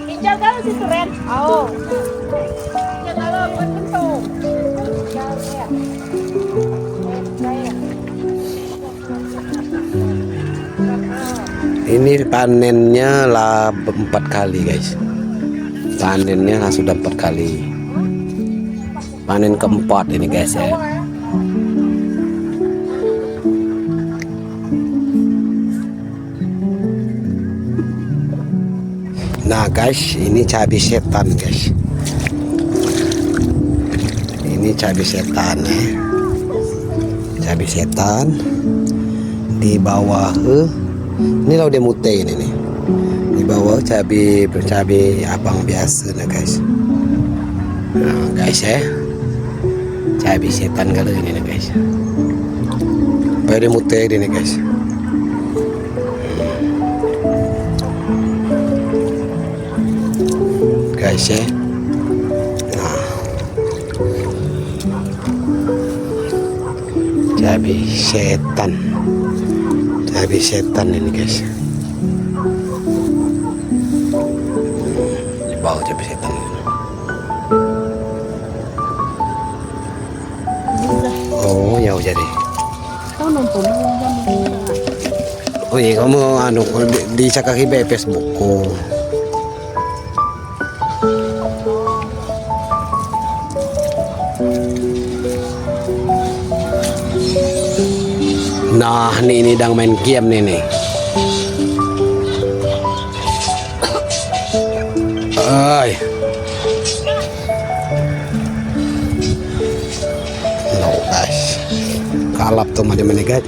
Dijaga lo situ Ren. Oh. Jaga lo buat bentuk. Ini panennya lah 4 kali guys. Panennya lah sudah 4 kali. Panen keempat ini guys ya. Nah guys, ini cabai setan guys. Ini cabai setan ya. Cabai setan di bawah ini laude mute ini nih. Di bawah cabai abang biasa nah guys. Nah guys ya. Cabai setan kalau ini nih guys. Laude mute ini guys. Guys ya. Nah. Cabai setan. Cabai setan ini guys. Di bawah cabai setan ini. Oh ya jadi. Kau nonton Oh iya kamu anu di cakaki Facebookku. Nah, ini dang main game nih. Ay. No guys. Kalap tuh mana guys.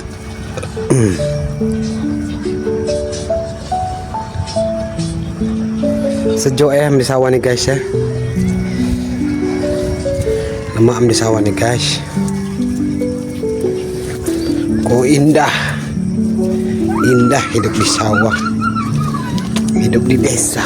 Sejuk di sawah nih guys ya. Lemak di sawah nih guys. Oh indah hidup di sawah, hidup di desa.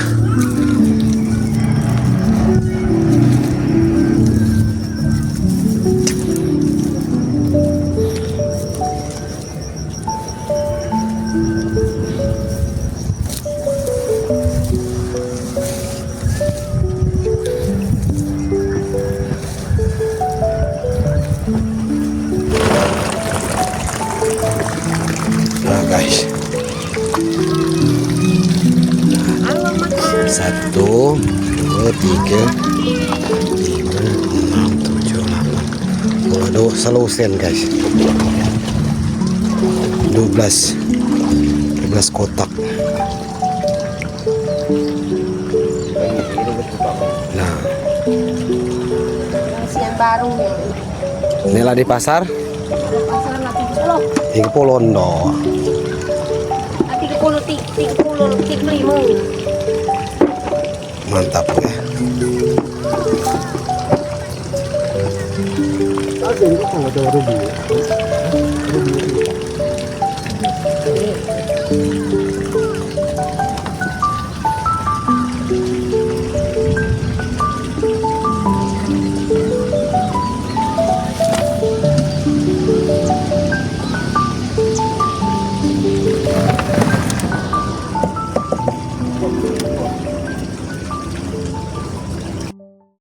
Guys, 1, 2, 3, 5, 6, 7, 8. Waduh, selusen guys. 12 kotak. Nah, Siang baru nih. inilah di pasar. Pasar lah 30. 30 doh. 35. Mantap ya. Ada itu kalau ada rubi.